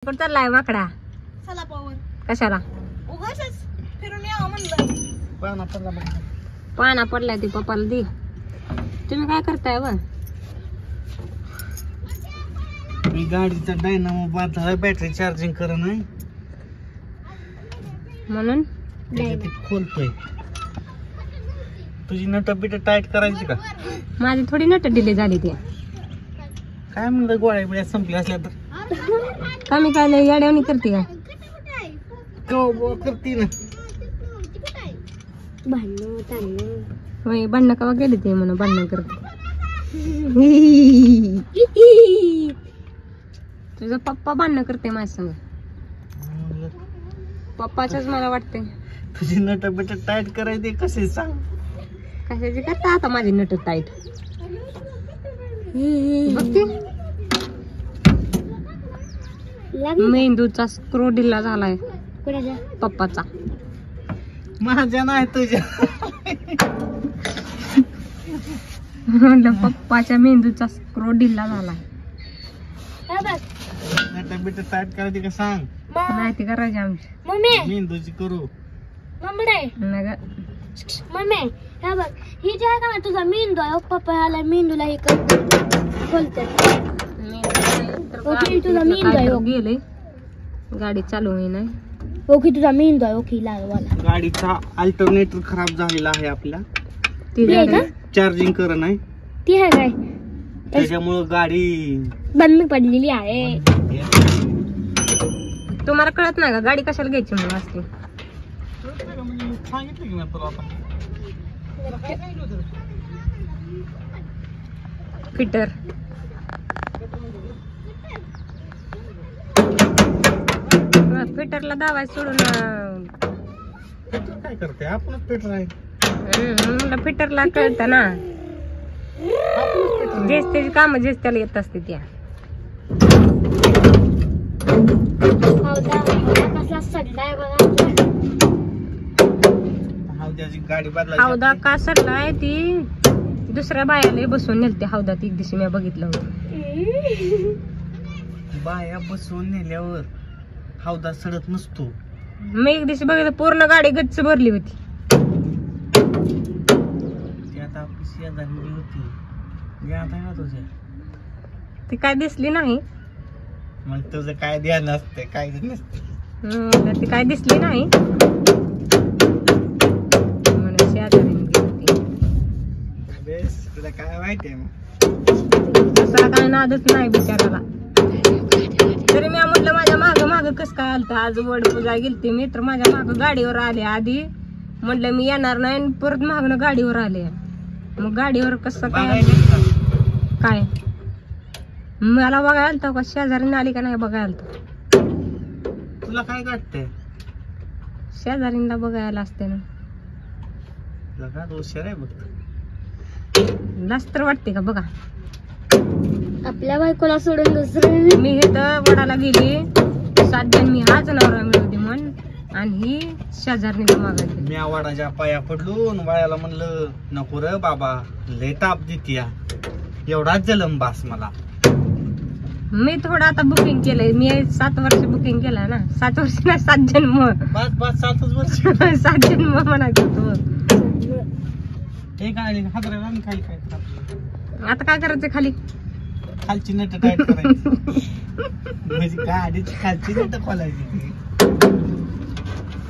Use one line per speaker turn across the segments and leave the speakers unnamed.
कुठं चाललाय वाकडा?
चला पावर
कशाला?
उगाचच फिरून यावं म्हणलं.
पाना पडलाय ती पप्पाला दे. तुम्ही काय करताय व?
मी गाडीचा डायनामो बांधला, बॅटरी चार्जिंग कर नाही
म्हणून
खोलतोय. तुझी नट बिट टाईट करायची का?
माझी थोडी नट डिले झाली ती.
काय म्हणलं गोळ्या बिळ्या संपल्या असल्या तर
कमी काय लय येड्यावणी करते का?
करती ना.
होय, भांडणं कवा गेले ते म्हणून भांडणं करते. तुझा पप्पा भांडणं करते माझ्या संग. पप्पाच्याच मला वाटते.
तुझी नट बिट टाईट करायची कशी सांग?
कशाची करता आता माझी नट टाईट बघते. मेंदूचा स्क्रू ढिला झालाय पप्पाचा.
माझ्या नाही तुझ्या.
म्हणलं पप्पाच्या मेंदूचा स्क्रू ढिला झालाय.
नट बिट टाईट करायची का सांग?
नाही ती करायची आमची.
मेंदूची करू.
नाही ग.
मम्मी हे बघ, ही जे आहे का तुझा मेंदू आहे, पप्पा आला मेंदूला हे खोलते. ओके, तुझा मेंदू आहे.
गेले गाडी चालू होई नाही.
ओके, तुझा मेंदू आहे. ओके, लावाला
गाडीचा अल्टरनेटर खराब झालेला आहे आपल्या.
ती
आहे का?
चार्जिंग कर नाही
ती आहे काय?
त्याच्यामुळे गाडी
बंद पडलेली आहे.
तुम्हाला कळत नाही का गाडी कशाला घ्यायची म्हणून असते?
सांगितलं की मी तुला आता.
फिटर फिटरला दावायचं सोडून
काय करते आपणच पेटर आहे.
म्हणलं फिटरला कळतं ना. जेच त्याची काम जेच त्याला येत असते त्या.
कसला सडलाय बघा.
गाडी बदलायची.
हौदा का सरलाय ती दुसऱ्या बायाला बसून नेलते हौदात. एक दिवशी मी बघितलं होतं.
बाया बसवून नेल्यावर हौदा सडत नसतो.
मी एक दिवशी बघितलं पूर्ण गाडी गच्च भरली होती.
ती आता आपली शेजारी होती. ध्यान आहे का तुझ्या?
ती काय दिसली नाही.
मग तुझं काय ध्यान असते? काय नसते.
ती काय दिसली नाही.
तुला काय माहितीये मग?
दुसरा काय नादच नाही बिचाराला. तरी मी म्हटलं माझ्या माग माग कस काय आलत. आज वड पूजा गेलती मी तर माझ्या माग गाडीवर आले. आधी म्हटलं मी येणार नाही, परत मागणं गाडीवर आले. मग गाडीवर कसं काय काय मला बघायला आलत का? शेजारीने आली का नाही बघायला आलत.
तुला काय वाटतंय?
शेजारीला बघायला असते ना.
तुला काय हुशार आहे बघ.
लाज तर वाटते का बघा.
आपल्या बायकोला सोडून दुसरं.
मी इथं वडाला गेली 7 जण मी हाच नवरा मिळवते म्हण आणि ही शेजारणीला मागायची.
मी आवाडाच्या पाया पडलो वाळ्याला म्हणलं नको रे बाबा, लय ताप देतीया, एवढाच जलम बास मला.
मी थोडं आता बुकिंग केलंय. मी 7 वर्ष बुकिंग केलंय ना. 7 वर्ष नाही 7 जन्म.
बस बस 7च वर्ष.
7 जन्म म्हणायचं तू.
हे काय हादरायला आणि खाली काय
आता काय करायचं खाली?
खालची नट टाईट करायची. म्हणजे गाडीची खालची नट खोलायची.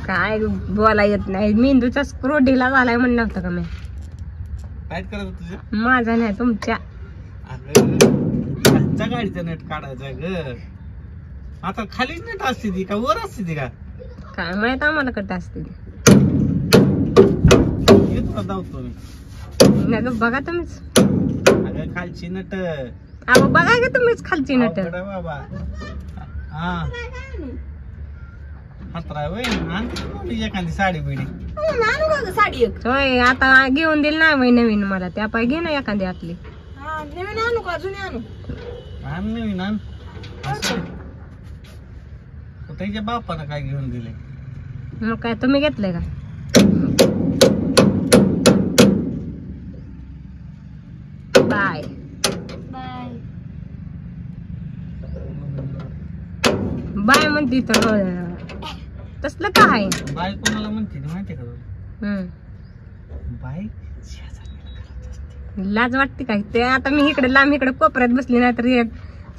काय बोला येत नाही. मेंदूचा स्क्रू ढिला झालाय म्हणलं होतं का मी?
टाईट करायचं तुझ्या?
माझा नाही तुमच्या.
खालच्या गाडीचा नट काढायचा ग. आता खालीच नट असते ती का वर असते ती का?
काय माहित आम्हाला कट असते ती.
येतो धावतो मी.
नाही ग, बघा तुम्हीच.
अगं खालची नट.
अहो बघा ग तुम्हीच खालची नट.
अवघड आहे बाबा. हा हातराय वय एखादी साडी बिडी
साडी
होय. आता घेऊन दिली नाही वय नवीन मला. त्या पाय घे ना एखादी आतली.
नवीन आणू का जुनी आणू?
आण नवीन आण. त्याच्या बापानं काय घेऊन दिले?
मग काय तुम्ही घेतलंय का? Bye
bye.
बाय म्हणते तर तसलं काय
बाय कोणाला म्हणते ते माहितीये का तुला?
हम्म.
बाय शेजाऱ्याला करत असते.
लाज वाटते काय ते आता मी इकडे लांब इकडे कोपऱ्यात बसली नाही तर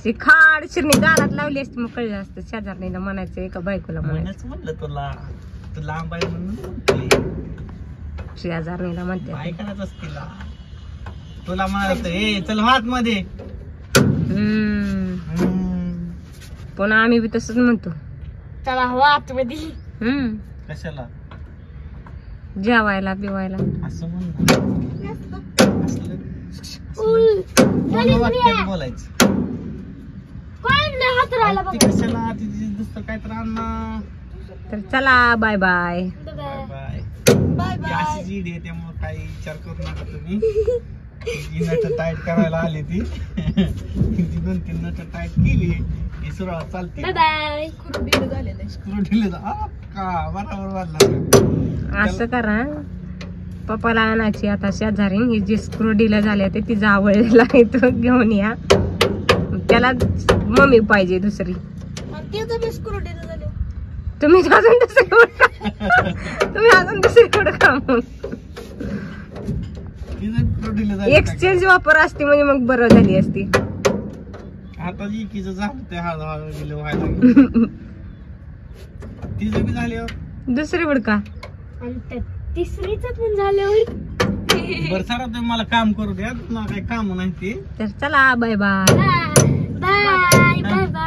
एक खाड शिरणी दारात लावली असती मग कळलं असतं शेजारणीला म्हणायचं एका बायकोला म्हणायचं
म्हणूनच म्हणलं तुला तू लांब आहे म्हणून म्हणते.
शेजारणीला म्हणते
बाय करत असते तिला. तुला म्हणायचं ए चल हात मध्ये.
पुन्हा आम्ही बी तसंच म्हणतो
चला हवा आतमध्ये.
कशाला
जेवायला बिवायला
असं म्हण वाक्यात बोलायचं.
कोण हात राहिला
ती कशाला तिची दुसरं काय तर आणा.
तर चला bye bye
bye bye.
Bye
ती अशी जी आहे त्यामुळे काही विचार करू नका तुम्ही. ती नट टाईट करायला आली ती 2-3 नट टाईट केली की सुरुवात चालते.
Bye bye.
स्क्रू ढिले का बरोबर वाढला.
असं करा पप्पाला आणायची आता शेजारी ही जी स्क्रू डीला झाल्या ते ती जावळला इथं घेऊन या त्याला मम्मी पाहिजे दुसरी. तुम्ही अजून दुसरीकडे का मग एक्सचेंज वापर असते म्हणजे मग बरं झाली असती.
आता जी की झालं ते हळूहळू गेलं व्हायला. तिचं बी झाले
दुसरी बडका
आणि तिसरीच पण झाल्यावर
बरं सरा तुम्ही मला काम करू द्या. तुम्हाला काही काम नाही ते.
तर चला bye bye
bye bye bye.